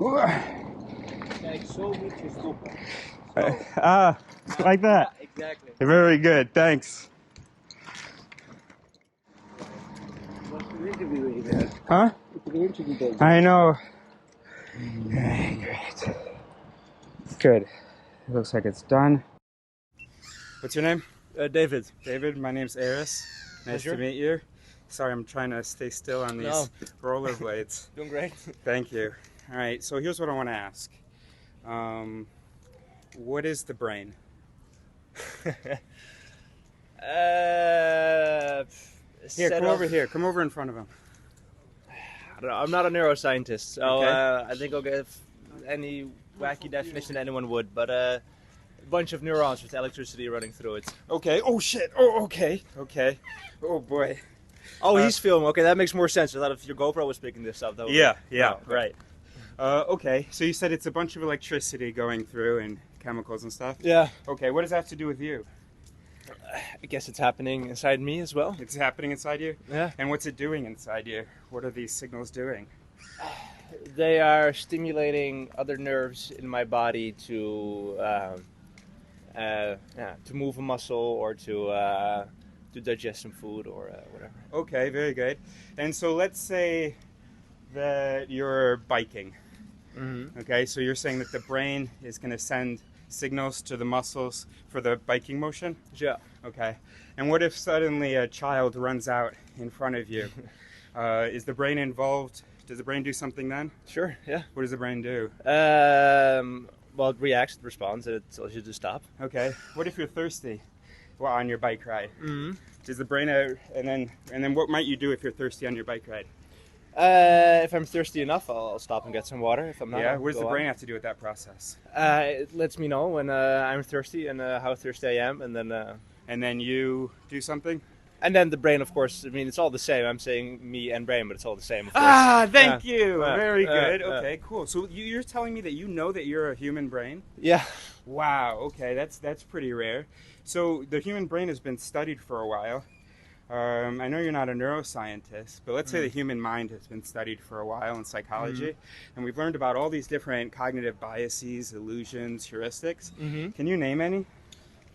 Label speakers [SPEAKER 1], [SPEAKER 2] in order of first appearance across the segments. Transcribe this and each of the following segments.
[SPEAKER 1] Kijk, zo moet je stoppen.
[SPEAKER 2] Like that.
[SPEAKER 1] Exactly.
[SPEAKER 2] Very good, thanks.
[SPEAKER 1] What's the interview there?
[SPEAKER 2] Huh?
[SPEAKER 1] What's the interview there?
[SPEAKER 2] I know. Great. Good. It looks like it's done. What's your name?
[SPEAKER 1] David.
[SPEAKER 2] David, my name's Eris. Nice to meet you. Sorry, I'm trying to stay still on these rollerblades.
[SPEAKER 1] Doing great.
[SPEAKER 2] Thank you. All right, so here's what I want to ask. What is the brain? Here, come over here. Come over in front of him.
[SPEAKER 1] I don't know. I'm not a neuroscientist, so
[SPEAKER 2] Okay.
[SPEAKER 1] I think I'll give any wacky definition anyone would, but a bunch of neurons with electricity running through it.
[SPEAKER 2] Okay. Oh, shit. Oh, okay. Okay. Oh, boy.
[SPEAKER 1] Oh, he's filming. Okay, that makes more sense. I thought if your GoPro was picking this up, that would
[SPEAKER 2] Yeah,
[SPEAKER 1] be...
[SPEAKER 2] yeah,
[SPEAKER 1] no,
[SPEAKER 2] right. Okay, so you said it's a bunch of electricity going through and chemicals and stuff?
[SPEAKER 1] Yeah.
[SPEAKER 2] Okay, what does that have to do with you?
[SPEAKER 1] I guess it's happening inside me as well.
[SPEAKER 2] It's happening inside you?
[SPEAKER 1] Yeah.
[SPEAKER 2] And what's it doing inside you? What are these signals doing?
[SPEAKER 1] They are stimulating other nerves in my body to move a muscle or to digest some food or whatever.
[SPEAKER 2] Okay, very good. And so let's say that you're biking.
[SPEAKER 1] Mm-hmm.
[SPEAKER 2] Okay, so you're saying that the brain is going to send signals to the muscles for the biking motion?
[SPEAKER 1] Yeah.
[SPEAKER 2] Okay. And what if suddenly a child runs out in front of you? Is the brain involved? Does the brain do something then?
[SPEAKER 1] Sure, yeah.
[SPEAKER 2] What does the brain do?
[SPEAKER 1] Well, it reacts, it responds, and it tells you to stop.
[SPEAKER 2] Okay. What if you're thirsty while on your bike ride?
[SPEAKER 1] Mm-hmm.
[SPEAKER 2] Does the brain and then what might you do if you're thirsty on your bike ride?
[SPEAKER 1] If I'm thirsty enough, I'll stop and get some water. If I'm not,
[SPEAKER 2] Yeah.
[SPEAKER 1] I'll
[SPEAKER 2] What does
[SPEAKER 1] go
[SPEAKER 2] the brain
[SPEAKER 1] on.
[SPEAKER 2] have to do with that process?
[SPEAKER 1] It lets me know when I'm thirsty and how thirsty I am, and
[SPEAKER 2] And then you do something?
[SPEAKER 1] then the brain, of course. I mean, it's all the same. I'm saying me and brain, but it's all the same. Of course.
[SPEAKER 2] Ah, thank
[SPEAKER 1] Yeah.
[SPEAKER 2] you. Very good.
[SPEAKER 1] Yeah.
[SPEAKER 2] Okay, cool. So you're telling me that you know that you're a human brain?
[SPEAKER 1] Yeah.
[SPEAKER 2] Wow. Okay, that's pretty rare. So the human brain has been studied for a while. I know you're not a neuroscientist, but let's say the human mind has been studied for a while in psychology, and we've learned about all these different cognitive biases, illusions, heuristics.
[SPEAKER 1] Mm-hmm.
[SPEAKER 2] Can you name any?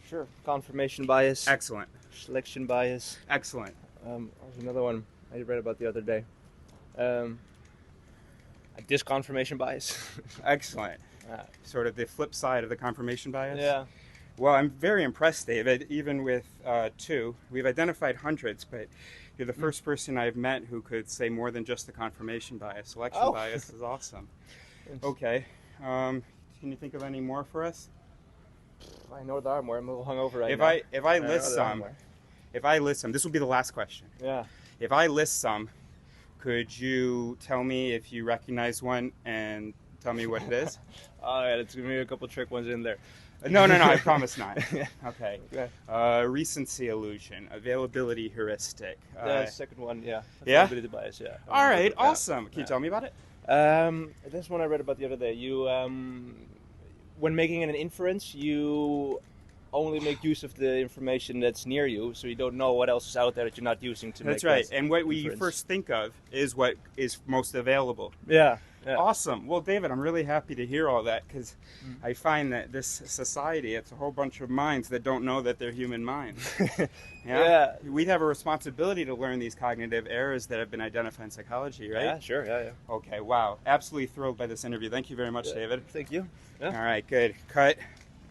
[SPEAKER 1] Sure. Confirmation bias.
[SPEAKER 2] Excellent.
[SPEAKER 1] Selection bias.
[SPEAKER 2] Excellent.
[SPEAKER 1] There's another one I read about the other day. A disconfirmation bias.
[SPEAKER 2] Excellent. Sort of the flip side of the confirmation bias?
[SPEAKER 1] Yeah.
[SPEAKER 2] Well, I'm very impressed, David, even with two. We've identified hundreds, but you're the first person I've met who could say more than just the confirmation bias. Selection bias is awesome. Okay. Can you think of any more for us?
[SPEAKER 1] I know there are more. I'm a little hungover right
[SPEAKER 2] If
[SPEAKER 1] now.
[SPEAKER 2] I list some, this will be the last question.
[SPEAKER 1] Yeah.
[SPEAKER 2] If I list some, could you tell me if you recognize one and tell me what it is?
[SPEAKER 1] All right, let's give me a couple trick ones in there.
[SPEAKER 2] No, I promise not. Okay.
[SPEAKER 1] Okay.
[SPEAKER 2] Recency illusion, availability heuristic.
[SPEAKER 1] The second one, yeah.
[SPEAKER 2] Yeah?
[SPEAKER 1] Availability bias, yeah.
[SPEAKER 2] All right,
[SPEAKER 1] Yeah.
[SPEAKER 2] awesome. Can you tell me about it?
[SPEAKER 1] This one I read about the other day. You, when making an inference, you only make use of the information that's near you, so you don't know what else is out there that you're not using to
[SPEAKER 2] That's
[SPEAKER 1] make
[SPEAKER 2] right.
[SPEAKER 1] that
[SPEAKER 2] And what we
[SPEAKER 1] inference.
[SPEAKER 2] first think of is what is most available.
[SPEAKER 1] Yeah. Yeah.
[SPEAKER 2] Awesome. Well, David, I'm really happy to hear all that because I find that this society, it's a whole bunch of minds that don't know that they're human minds.
[SPEAKER 1] Yeah.
[SPEAKER 2] We have a responsibility to learn these cognitive errors that have been identified in psychology, right?
[SPEAKER 1] Yeah, sure, yeah.
[SPEAKER 2] Okay, wow. Absolutely thrilled by this interview. Thank you very much, David.
[SPEAKER 1] Thank you. Yeah.
[SPEAKER 2] All right, good. Cut.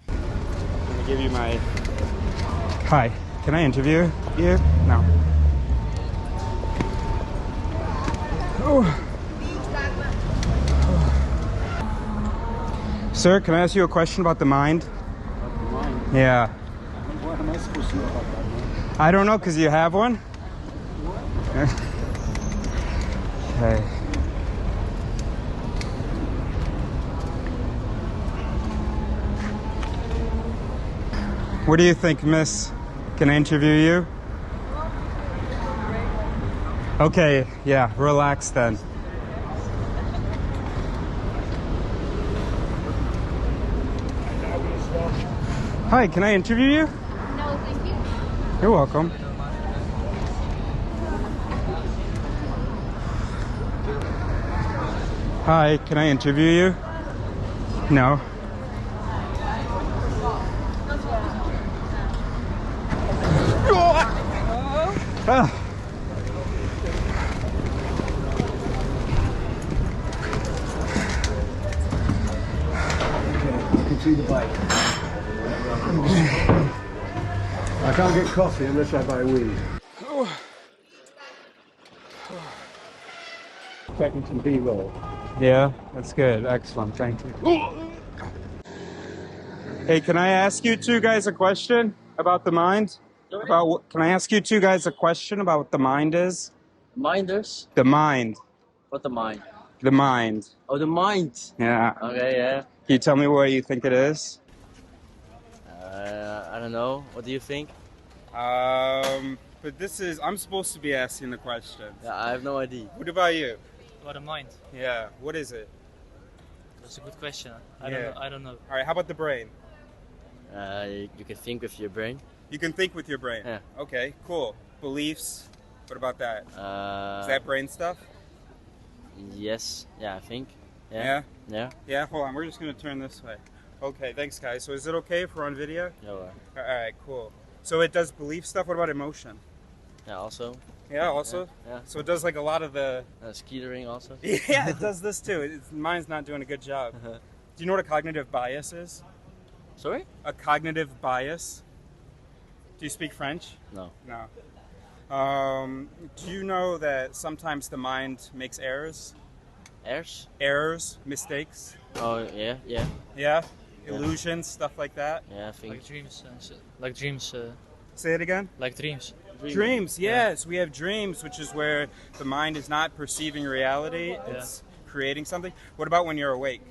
[SPEAKER 2] I'm going to give you my... Hi. Can I interview you? No. Oh. Sir, can I ask you a question about the mind?
[SPEAKER 3] About the mind?
[SPEAKER 2] Yeah.
[SPEAKER 3] What am I supposed to know about that mind?
[SPEAKER 2] I don't know, because you have one? Okay. What do you think, miss? Can I interview you? Okay, yeah, relax then. Hi, can I interview you?
[SPEAKER 4] No, thank you.
[SPEAKER 2] You're welcome. Hi, can I interview you? No. Ah.
[SPEAKER 3] You can see the bike. I can't get coffee unless I buy weed. Checking some B-roll.
[SPEAKER 2] Yeah, that's good. Excellent. Thank you. Hey, can I ask you two guys a question about the mind? Can I ask you two guys a question about what the mind is?
[SPEAKER 4] Minders?
[SPEAKER 2] The mind.
[SPEAKER 4] What the mind?
[SPEAKER 2] The mind.
[SPEAKER 4] Oh, the mind.
[SPEAKER 2] Yeah.
[SPEAKER 4] Okay, yeah.
[SPEAKER 2] Can you tell me what you think it is?
[SPEAKER 4] I don't know. What do you think?
[SPEAKER 2] But I'm supposed to be asking the questions.
[SPEAKER 4] Yeah, I have no idea.
[SPEAKER 2] What about you?
[SPEAKER 5] What a mind.
[SPEAKER 2] Yeah, what is it?
[SPEAKER 5] That's a good question.
[SPEAKER 2] Yeah.
[SPEAKER 5] I don't know.
[SPEAKER 2] All right, how about the brain?
[SPEAKER 4] You can think with your brain.
[SPEAKER 2] You can think with your brain.
[SPEAKER 4] Yeah.
[SPEAKER 2] Okay, cool. Beliefs? What about that? Is that brain stuff?
[SPEAKER 4] Yes. Yeah, I think.
[SPEAKER 2] Yeah?
[SPEAKER 4] Yeah.
[SPEAKER 2] Yeah, hold on. We're just going to turn this way. Okay, thanks, guys. So is it okay if we're on video?
[SPEAKER 4] Yeah.
[SPEAKER 2] All right, cool. So it does belief stuff. What about emotion?
[SPEAKER 4] Yeah. Also.
[SPEAKER 2] Yeah, also?
[SPEAKER 4] Yeah.
[SPEAKER 2] So it does like a lot of the...
[SPEAKER 4] Skittering also.
[SPEAKER 2] Yeah, it does this too. Mine's not doing a good job. Do you know what a cognitive bias is?
[SPEAKER 4] Sorry?
[SPEAKER 2] A cognitive bias? Do you speak French?
[SPEAKER 4] No.
[SPEAKER 2] No. Do you know that sometimes the mind makes errors?
[SPEAKER 4] Airs?
[SPEAKER 2] Errors, mistakes?
[SPEAKER 4] Oh, yeah. Yeah.
[SPEAKER 2] Yeah? Illusions, stuff like that?
[SPEAKER 4] Yeah, I think.
[SPEAKER 5] Like dreams. Like dreams.
[SPEAKER 2] Say it again?
[SPEAKER 5] Like dreams.
[SPEAKER 2] Dreams, yes. We have dreams, which is where the mind is not perceiving reality. It's creating something. What about when you're awake?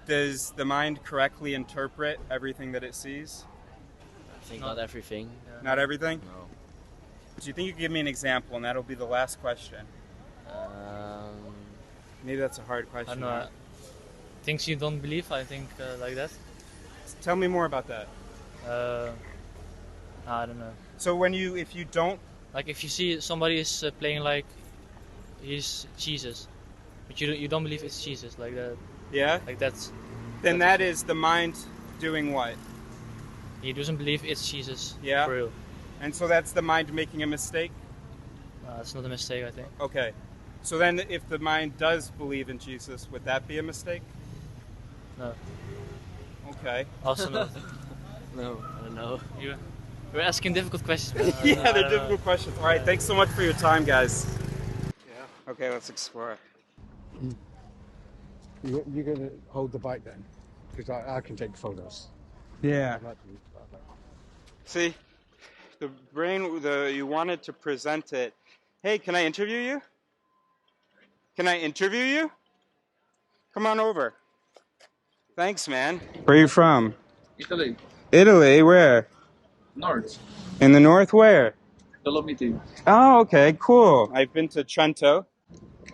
[SPEAKER 2] Does the mind correctly interpret everything that it sees?
[SPEAKER 4] I think not everything.
[SPEAKER 2] Yeah. Not everything?
[SPEAKER 4] No.
[SPEAKER 2] Do you think you could give me an example, and that'll be the last question? Maybe that's a hard question.
[SPEAKER 5] I don't know. Things you don't believe, I think, like that.
[SPEAKER 2] Tell me more about that.
[SPEAKER 5] I don't know.
[SPEAKER 2] So if you don't...
[SPEAKER 5] Like if you see somebody is playing like he's Jesus, but you don't believe it's Jesus, like that.
[SPEAKER 2] Yeah?
[SPEAKER 5] Like that's...
[SPEAKER 2] Then that is the mind doing what?
[SPEAKER 5] He doesn't believe it's Jesus.
[SPEAKER 2] Yeah?
[SPEAKER 5] For real.
[SPEAKER 2] And so that's the mind making a mistake?
[SPEAKER 5] It's not a mistake, I think.
[SPEAKER 2] Okay. So then if the mind does believe in Jesus, would that be a mistake?
[SPEAKER 5] No.
[SPEAKER 2] Okay.
[SPEAKER 5] Also no.
[SPEAKER 4] No, I don't know.
[SPEAKER 5] You're asking difficult questions.
[SPEAKER 2] Yeah, they're difficult questions. All right, thanks so much for your time, guys. Yeah. Okay, let's explore.
[SPEAKER 3] You're going to hold the bike then? Because I can take photos.
[SPEAKER 2] Yeah.
[SPEAKER 3] I'd like to use that.
[SPEAKER 2] See, the brain, you wanted to present it. Hey, can I interview you? Can I interview you? Come on over. Thanks, man. Where are you from?
[SPEAKER 6] Italy,
[SPEAKER 2] Italy, where?
[SPEAKER 6] north,
[SPEAKER 2] In the north, where?
[SPEAKER 6] Dolomiti.
[SPEAKER 2] Oh, okay, cool. I've been to Trento.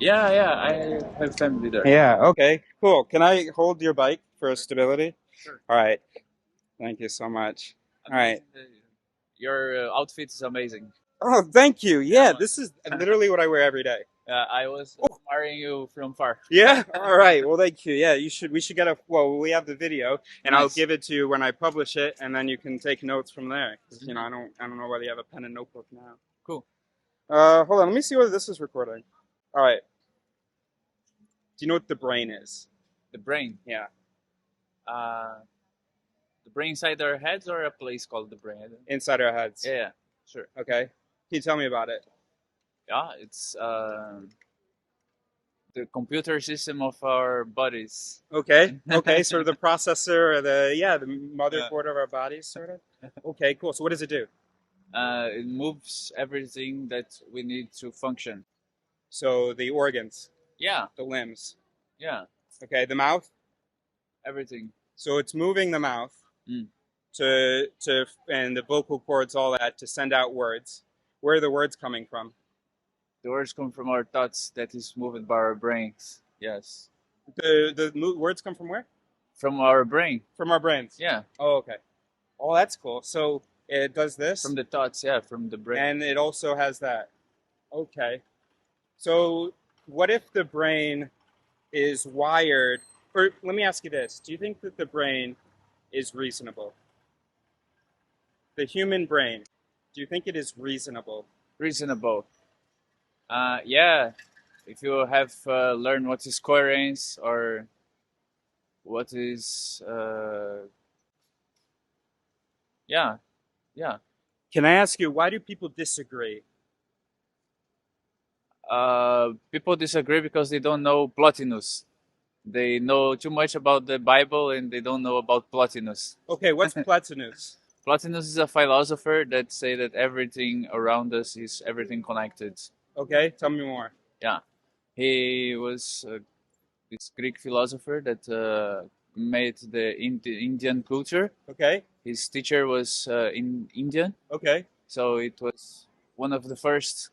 [SPEAKER 6] Yeah, I have family there.
[SPEAKER 2] Yeah, okay, cool. Can I hold your bike for stability?
[SPEAKER 6] Sure.
[SPEAKER 2] All right. Thank you so much. All right.
[SPEAKER 6] Your outfit is amazing.
[SPEAKER 2] Oh, thank you. Yeah, this is literally what I wear every day.
[SPEAKER 6] I was admiring you from far.
[SPEAKER 2] Yeah. All right. Well, thank you. Yeah, you should. We should get a. Well, we have the video, and I'll
[SPEAKER 6] Nice.
[SPEAKER 2] give it to you when I publish it, and then you can take notes from there. 'Cause, you know, I don't know whether you have a pen and notebook now.
[SPEAKER 6] Cool.
[SPEAKER 2] Hold on. Let me see whether this is recording. All right. Do you know what the brain is?
[SPEAKER 6] The brain.
[SPEAKER 2] Yeah.
[SPEAKER 6] The brain inside our heads, or a place called the brain?
[SPEAKER 2] Inside our heads.
[SPEAKER 6] Yeah, sure.
[SPEAKER 2] Okay. Can you tell me about it?
[SPEAKER 6] Yeah, it's the computer system of our bodies.
[SPEAKER 2] Okay. Okay. Sort of the processor, or the motherboard of our bodies, sort of. Okay. Cool. So what does it do?
[SPEAKER 6] It moves everything that we need to function.
[SPEAKER 2] So the organs,
[SPEAKER 6] Yeah,
[SPEAKER 2] the limbs.
[SPEAKER 6] yeah,
[SPEAKER 2] Okay. The mouth.
[SPEAKER 6] everything.
[SPEAKER 2] So it's moving the mouth
[SPEAKER 6] Mm.
[SPEAKER 2] to and the vocal cords, all that, to send out words. Where are the words coming from?
[SPEAKER 6] The words come from our thoughts that is moved by our brains. Yes.
[SPEAKER 2] Words come from where?
[SPEAKER 6] From our brain.
[SPEAKER 2] From our brains.
[SPEAKER 6] Yeah.
[SPEAKER 2] Oh, okay. Oh, that's cool. So it does this,
[SPEAKER 6] From the thoughts, yeah, from the brain.
[SPEAKER 2] and it also has that. Okay. So what if the brain is wired, or let me ask you this. Do you think that the brain is reasonable? The human brain, do you think it is reasonable?
[SPEAKER 6] Reasonable. Yeah. If you have learned what is coherence or what is, yeah, yeah.
[SPEAKER 2] Can I ask you, why do people disagree?
[SPEAKER 6] People disagree because they don't know Plotinus. They know too much about the Bible and they don't know about Plotinus.
[SPEAKER 2] Okay, what's Plotinus?
[SPEAKER 6] Plotinus is a philosopher that say that everything around us is everything connected.
[SPEAKER 2] Okay, tell me more.
[SPEAKER 6] Yeah, he was this Greek philosopher that made the Indian culture.
[SPEAKER 2] Okay,
[SPEAKER 6] His teacher was in Indian,
[SPEAKER 2] okay.
[SPEAKER 6] so it was one of the first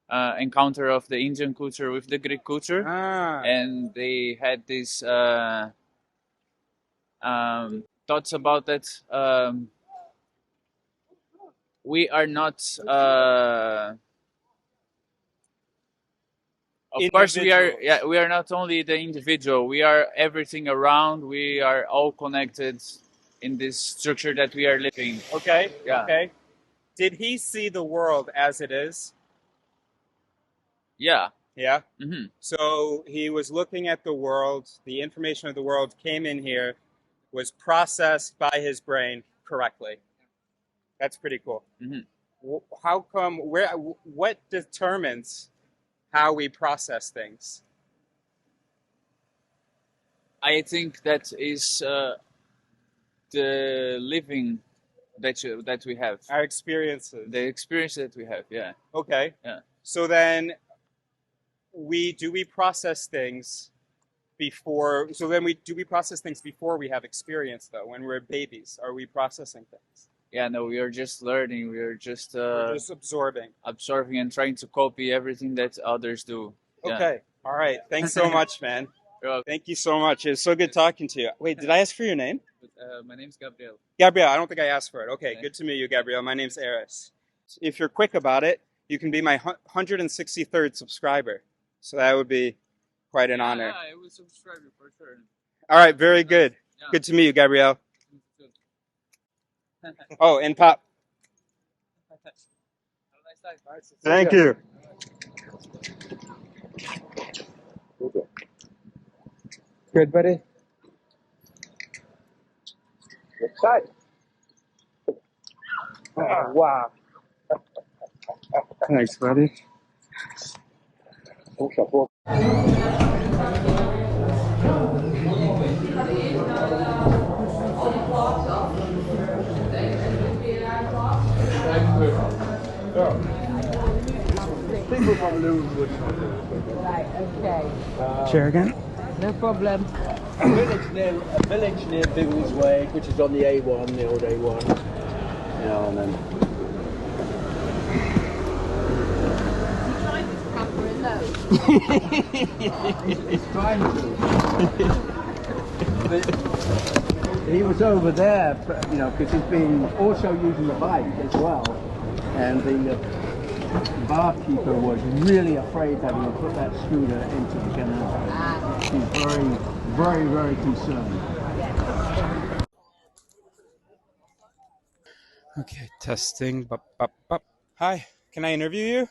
[SPEAKER 6] encounter of the Indian culture with the Greek culture, and they had these thoughts about that. We are not. Of course, we are. Yeah, we are not only the individual. We are everything around. We are all connected in this structure that we are living.
[SPEAKER 2] Okay,
[SPEAKER 6] Yeah.
[SPEAKER 2] okay. Did he see the world as it is?
[SPEAKER 6] Yeah.
[SPEAKER 2] Yeah?
[SPEAKER 6] Mm-hmm.
[SPEAKER 2] So he was looking at the world, the information of the world came in here, was processed by his brain correctly. That's pretty cool.
[SPEAKER 6] Mm-hmm.
[SPEAKER 2] How come, what determines how we process things?
[SPEAKER 6] I think that is the living that we have.
[SPEAKER 2] Our experiences.
[SPEAKER 6] The experience that we have, yeah.
[SPEAKER 2] Okay.
[SPEAKER 6] Yeah.
[SPEAKER 2] So then we process things before, do we process things before we have experience though? When we're babies, are we processing things?
[SPEAKER 6] Yeah, no, we are just learning. We are just
[SPEAKER 2] absorbing
[SPEAKER 6] and trying to copy everything that others do. Yeah.
[SPEAKER 2] Okay. All right. Thanks so much, man. Thank you so much. It was so good talking to you. Wait, did I ask for your name?
[SPEAKER 6] My name's Gabriel.
[SPEAKER 2] Gabriel, I don't think I asked for it. Okay, good to meet you, Gabriel. My name's Eris. If you're quick about it, you can be my 163rd subscriber. So that would be quite an honor.
[SPEAKER 6] Yeah, I will subscribe you for sure.
[SPEAKER 2] All right, very good.
[SPEAKER 6] Yeah.
[SPEAKER 2] Good to meet you, Gabriel. Oh, and Pop. Thank you.
[SPEAKER 3] Good, buddy? Good. Oh, wow.
[SPEAKER 2] Thanks, buddy.
[SPEAKER 7] Right, okay.
[SPEAKER 2] Chair again.
[SPEAKER 7] No problem.
[SPEAKER 8] A village near Bingles Way, which is on the A1, the old A1. Yeah, and then. He's trying to. He was over there, because he's been also using the bike as well, and the barkeeper was really afraid that he would put that scooter into the canal. He's very, very, very concerned.
[SPEAKER 2] Okay, testing. Bup, bup, bup. Hi, can I interview you?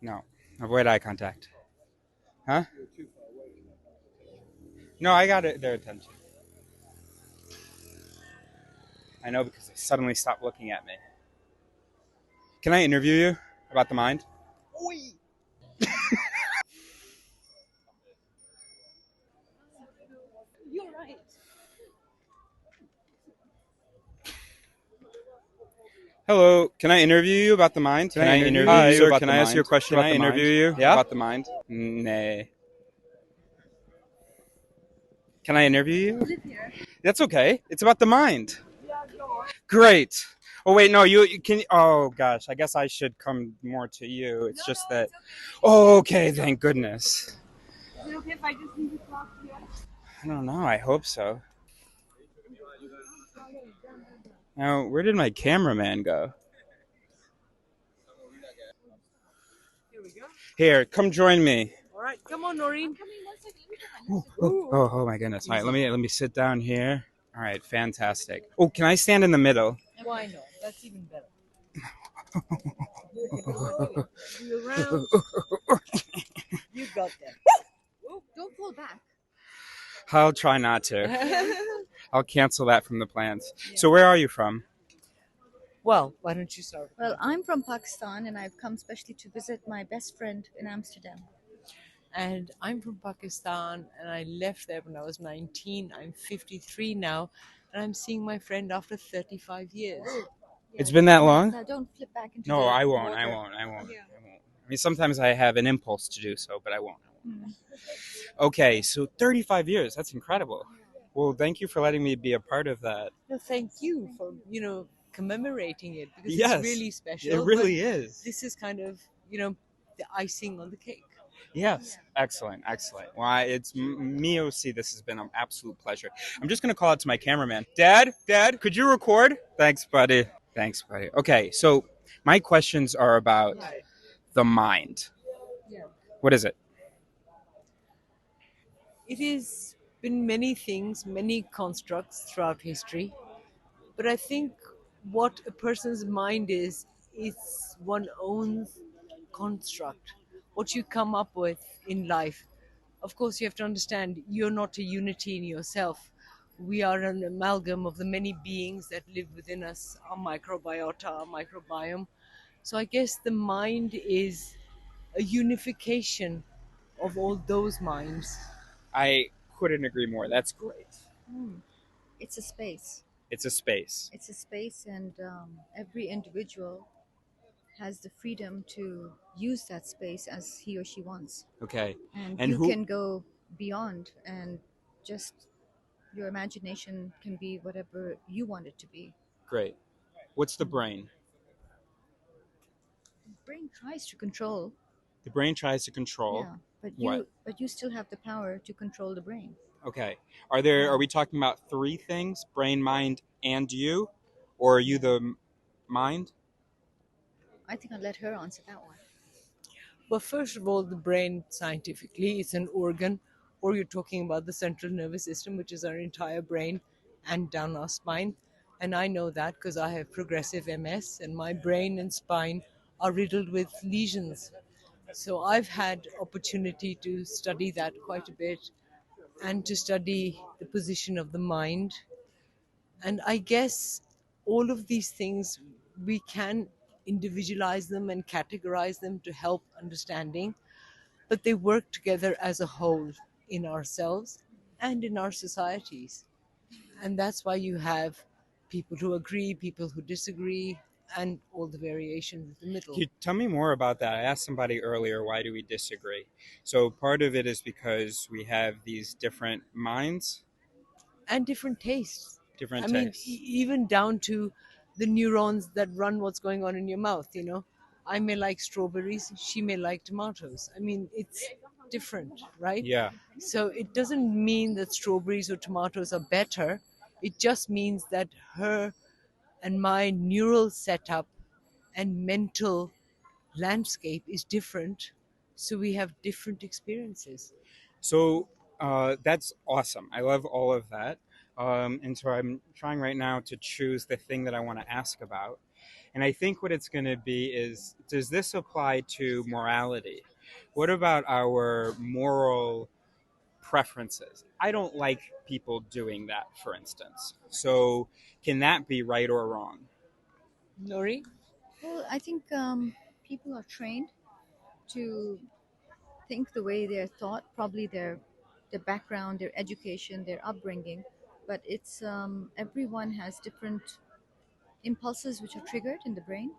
[SPEAKER 2] No, avoid eye contact. Huh? No, I got their attention. I know, because they suddenly stopped looking at me. Can I interview you about the mind? Oi!
[SPEAKER 9] You're right.
[SPEAKER 2] Hello, can I interview you about the mind? Can I interview you about can I ask you a question about the mind? Can I interview you about the mind? Nay. Can I interview you? That's okay. It's about the mind. Great. Oh wait, no, you can. Oh gosh, I guess I should come more to you. It's just that.
[SPEAKER 9] It's okay.
[SPEAKER 2] Oh, okay. Thank goodness.
[SPEAKER 9] Is it okay if I just leave the clock here?
[SPEAKER 2] I don't know. I hope so. Now, where did my cameraman go?
[SPEAKER 9] Here we go.
[SPEAKER 2] Here, come join me.
[SPEAKER 10] All right, come on, Noreen.
[SPEAKER 2] Oh my goodness. All right, let me sit down here. All right, fantastic. Oh, can I stand in the middle?
[SPEAKER 10] Why not? That's even better. You around. You got that.
[SPEAKER 9] Don't pull back.
[SPEAKER 2] I'll try not to. I'll cancel that from the plans. So where are you from?
[SPEAKER 10] Well, why don't you start?
[SPEAKER 11] Well, I'm from Pakistan and I've come specially to visit my best friend in Amsterdam.
[SPEAKER 10] And I'm from Pakistan, and I left there when I was 19. I'm 53 now, and I'm seeing my friend after 35 years.
[SPEAKER 2] It's been that long?
[SPEAKER 11] Now don't flip back into
[SPEAKER 2] No,
[SPEAKER 11] the
[SPEAKER 2] I won't.
[SPEAKER 11] water.
[SPEAKER 2] I won't. I mean, sometimes I have an impulse to do so, but I won't. Okay, so 35 years. That's incredible. Well, thank you for letting me be a part of that.
[SPEAKER 10] No, thank you for, commemorating it, because
[SPEAKER 2] Yes,
[SPEAKER 10] it's really special.
[SPEAKER 2] it really
[SPEAKER 10] but
[SPEAKER 2] is.
[SPEAKER 10] This is kind of, the icing on the cake.
[SPEAKER 2] Yes, excellent, excellent. Well, it's me, OC. This has been an absolute pleasure. I'm just going to call out to my cameraman. Dad, could you record? Thanks, buddy. Thanks, buddy. Okay, so my questions are about the mind.
[SPEAKER 10] Yeah.
[SPEAKER 2] What is it?
[SPEAKER 10] It has been many things, many constructs throughout history. But I think what a person's mind is, it's one's own construct, what you come up with in life. Of course, you have to understand you're not a unity in yourself. We are an amalgam of the many beings that live within us, our microbiota, our microbiome. So I guess the mind is a unification of all those minds.
[SPEAKER 2] I couldn't agree more. That's great.
[SPEAKER 11] It's a space.
[SPEAKER 2] It's a space.
[SPEAKER 11] It's a space, and every individual has the freedom to use that space as he or she wants.
[SPEAKER 2] Okay.
[SPEAKER 11] And you can go beyond, and just your imagination can be whatever you want it to be.
[SPEAKER 2] Great. What's the brain?
[SPEAKER 11] The brain tries to control.
[SPEAKER 2] The brain tries to control.
[SPEAKER 11] Yeah, but
[SPEAKER 2] what?
[SPEAKER 11] you still have the power to control the brain.
[SPEAKER 2] Okay. Are we talking about three things? Brain, mind, and you? Or are you the mind?
[SPEAKER 11] I think I'll let her answer that one.
[SPEAKER 10] Well, first of all, the brain scientifically is an organ, or you're talking about the central nervous system, which is our entire brain and down our spine. And I know that because I have progressive MS, and my brain and spine are riddled with lesions. So I've had opportunity to study that quite a bit, and to study the position of the mind. And I guess all of these things, we can individualize them and categorize them to help understanding, but they work together as a whole in ourselves and in our societies. And that's why you have people who agree, people who disagree, and all the variations in the middle.
[SPEAKER 2] Can you tell me more about that? I asked somebody earlier, why do we disagree? So part of it is because we have these different minds.
[SPEAKER 10] And different tastes.
[SPEAKER 2] Different
[SPEAKER 10] I mean,
[SPEAKER 2] tastes.
[SPEAKER 10] even down to the neurons that run what's going on in your mouth, I may like strawberries, she may like tomatoes. I mean, it's different, right?
[SPEAKER 2] Yeah.
[SPEAKER 10] So it doesn't mean that strawberries or tomatoes are better. It just means that her and my neural setup and mental landscape is different. So we have different experiences.
[SPEAKER 2] So that's awesome. I love all of that. And so I'm trying right now to choose the thing that I want to ask about. And I think what it's going to be is, does this apply to morality? What about our moral preferences? I don't like people doing that, for instance. So can that be right or wrong?
[SPEAKER 10] Nori?
[SPEAKER 11] Well, I think people are trained to think the way they're taught, probably their background, their education, their upbringing. But it's everyone has different impulses which are triggered in the brain,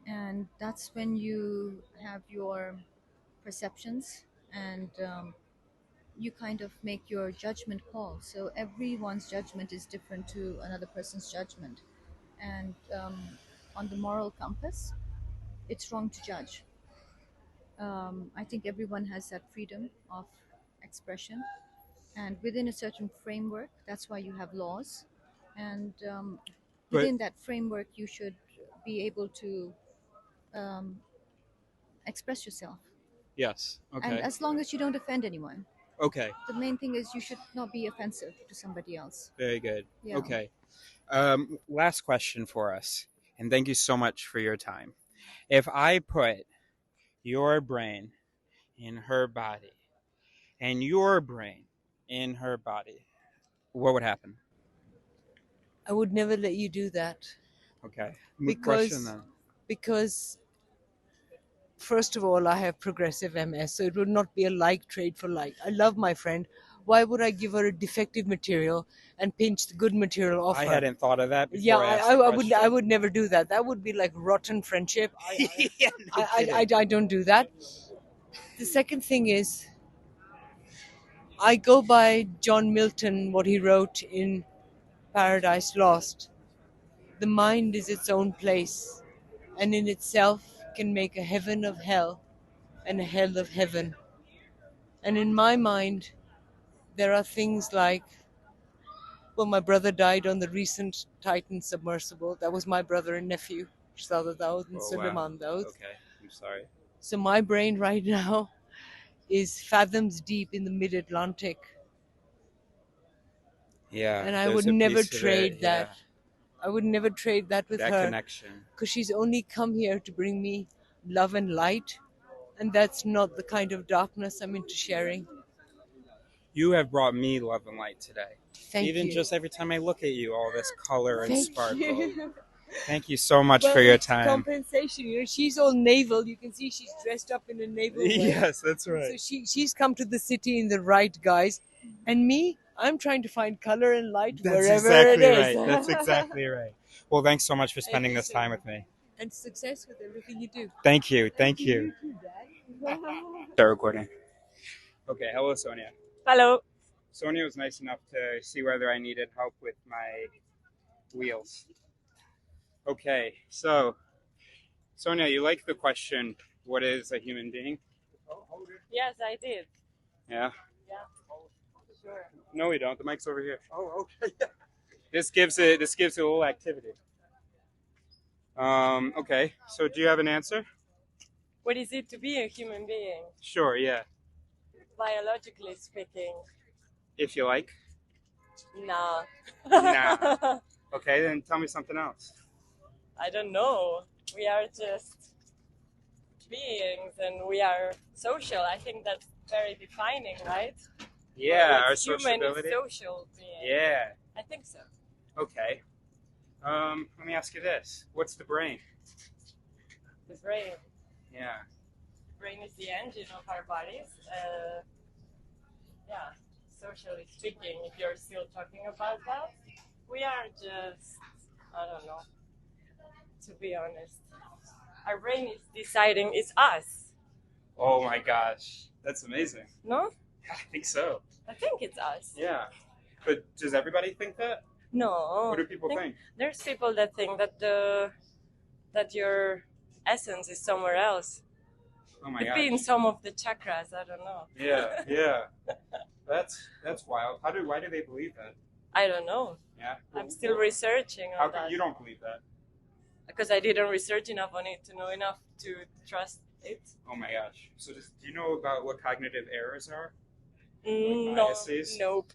[SPEAKER 11] and that's when you have your perceptions, and you kind of make your judgment call. So everyone's judgment is different to another person's judgment, and on the moral compass, it's wrong to judge. I think everyone has that freedom of expression, and within a certain framework, that's why you have laws, and within that framework, you should be able to express yourself.
[SPEAKER 2] Yes.
[SPEAKER 11] And
[SPEAKER 2] Okay.
[SPEAKER 11] as long as you don't offend anyone.
[SPEAKER 2] Okay.
[SPEAKER 11] The main thing is you should not be offensive to somebody else.
[SPEAKER 2] Very good.
[SPEAKER 11] Yeah.
[SPEAKER 2] Okay. Last question for us, and thank you so much for your time. If I put your brain in her body and your brain in her body, what would happen?
[SPEAKER 10] I would never let you do that.
[SPEAKER 2] Okay. Moot question
[SPEAKER 10] Because,
[SPEAKER 2] then.
[SPEAKER 10] because first of all, I have progressive MS, so it would not be a like trade for like. I love my friend. Why would I give her a defective material and pinch the good material off
[SPEAKER 2] I
[SPEAKER 10] her?
[SPEAKER 2] hadn't thought of that before.
[SPEAKER 10] Yeah,
[SPEAKER 2] I asked the
[SPEAKER 10] I
[SPEAKER 2] question.
[SPEAKER 10] would never do that. That would be like rotten friendship.
[SPEAKER 2] Yeah, no kidding.
[SPEAKER 10] I don't do that. The second thing is, I go by John Milton, what he wrote in Paradise Lost. The mind is its own place, and in itself can make a heaven of hell and a hell of heaven. And in my mind, there are things like, well, my brother died on the recent Titan submersible. That was my brother and nephew, Shahzad Daud and
[SPEAKER 2] Oh, wow.
[SPEAKER 10] Suleiman Daud.
[SPEAKER 2] Okay. I'm sorry.
[SPEAKER 10] So my brain right now is fathoms deep in the mid-Atlantic.
[SPEAKER 2] Yeah.
[SPEAKER 10] And I
[SPEAKER 2] there's
[SPEAKER 10] would
[SPEAKER 2] a
[SPEAKER 10] never
[SPEAKER 2] piece of it,
[SPEAKER 10] trade that. I would never trade that with
[SPEAKER 2] That
[SPEAKER 10] her.
[SPEAKER 2] connection.
[SPEAKER 10] Because she's only come here to bring me love and light. And that's not the kind of darkness I'm into sharing.
[SPEAKER 2] You have brought me love and light today.
[SPEAKER 10] Thank
[SPEAKER 2] Even
[SPEAKER 10] you.
[SPEAKER 2] just every time I look at you, all this color and
[SPEAKER 10] Thank
[SPEAKER 2] sparkle.
[SPEAKER 10] you.
[SPEAKER 2] Thank you so much
[SPEAKER 10] Well,
[SPEAKER 2] for your
[SPEAKER 10] it's
[SPEAKER 2] time.
[SPEAKER 10] compensation. You know, she's all naval. You can see she's dressed up in a naval way.
[SPEAKER 2] Yes, that's
[SPEAKER 10] So
[SPEAKER 2] right.
[SPEAKER 10] she's come to the city in the right guise. And me, I'm trying to find color and light
[SPEAKER 2] That's
[SPEAKER 10] wherever
[SPEAKER 2] exactly
[SPEAKER 10] it is.
[SPEAKER 2] right. That's exactly right. Well, thanks so much for spending this time with me.
[SPEAKER 10] And success with everything you do.
[SPEAKER 2] Thank you. Thank you.
[SPEAKER 10] too, Dad.
[SPEAKER 2] Start recording. Okay. Hello, Sonia.
[SPEAKER 12] Hello.
[SPEAKER 2] Sonia was nice enough to see whether I needed help with my wheels. Okay. So, Sonia, you like the question, what is a human being?
[SPEAKER 12] Yes, I did.
[SPEAKER 2] Yeah.
[SPEAKER 12] Yeah. Sure.
[SPEAKER 2] No, we don't. The mic's over here. Oh, okay. This gives it a little activity. Okay. So do you have an answer?
[SPEAKER 12] What is it to be a human being?
[SPEAKER 2] Sure, yeah.
[SPEAKER 12] Biologically speaking,
[SPEAKER 2] If you like.
[SPEAKER 12] nah.
[SPEAKER 2] Nah. Okay, then tell me something else.
[SPEAKER 12] I don't know. We are just beings and we are social. I think that's very defining, right?
[SPEAKER 2] Yeah, our
[SPEAKER 12] What's human
[SPEAKER 2] sociability.
[SPEAKER 12] is social being.
[SPEAKER 2] Yeah.
[SPEAKER 12] I think so.
[SPEAKER 2] Okay. Let me ask you this. What's the brain?
[SPEAKER 12] The brain.
[SPEAKER 2] Yeah.
[SPEAKER 12] The brain is the engine of our bodies. Yeah, socially speaking, if you're still talking about that, we are just, I don't know, to be honest. Our brain is deciding it's us.
[SPEAKER 2] Oh my gosh. That's amazing.
[SPEAKER 12] No?
[SPEAKER 2] I think so.
[SPEAKER 12] I think it's us.
[SPEAKER 2] Yeah. But does everybody think that?
[SPEAKER 12] No.
[SPEAKER 2] What do people think?
[SPEAKER 12] There's people that think that that your essence is somewhere else.
[SPEAKER 2] Oh my
[SPEAKER 12] Could
[SPEAKER 2] gosh.
[SPEAKER 12] be in some of the chakras. I don't know.
[SPEAKER 2] Yeah, yeah. That's wild. Why do they believe that?
[SPEAKER 12] I don't know.
[SPEAKER 2] Yeah.
[SPEAKER 12] I'm still researching
[SPEAKER 2] How
[SPEAKER 12] on
[SPEAKER 2] come
[SPEAKER 12] that
[SPEAKER 2] you don't believe that?
[SPEAKER 12] because I didn't research enough on it to know enough to trust it.
[SPEAKER 2] Oh my gosh. So do you know about what cognitive errors are?
[SPEAKER 12] No.
[SPEAKER 2] Biases?
[SPEAKER 12] Nope.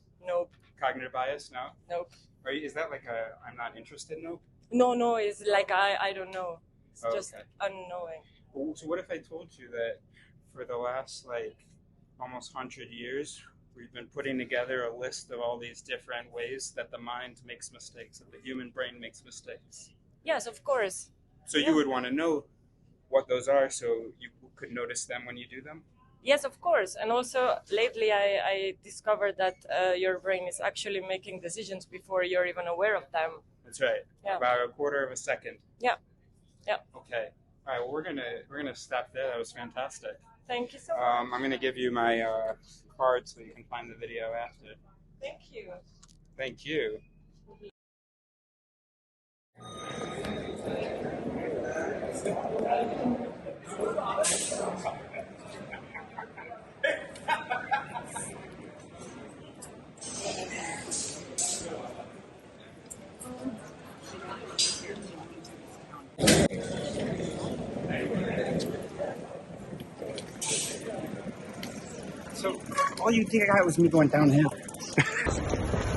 [SPEAKER 2] Cognitive bias? No?
[SPEAKER 12] Nope.
[SPEAKER 2] Is that like a I'm not interested nope?
[SPEAKER 12] No. It's like I don't know. It's
[SPEAKER 2] Oh,
[SPEAKER 12] just
[SPEAKER 2] okay.
[SPEAKER 12] unknowing.
[SPEAKER 2] Well, so what if I told you that for the last like almost 100 years, we've been putting together a list of all these different ways that the mind makes mistakes, that the human brain makes mistakes.
[SPEAKER 12] Yes, of course.
[SPEAKER 2] So you would want to know what those are so you could notice them when you do them?
[SPEAKER 12] Yes, of course. And also, lately I discovered that your brain is actually making decisions before you're even aware of them.
[SPEAKER 2] That's right.
[SPEAKER 12] Yeah.
[SPEAKER 2] About a quarter of a second.
[SPEAKER 12] Yeah.
[SPEAKER 2] Okay. All right. Well, we're gonna stop there. That was fantastic.
[SPEAKER 12] Thank you so much.
[SPEAKER 2] I'm gonna give you my card so you can find the video after.
[SPEAKER 12] Thank you.
[SPEAKER 2] Thank you.
[SPEAKER 13] all you think I got was me going downhill.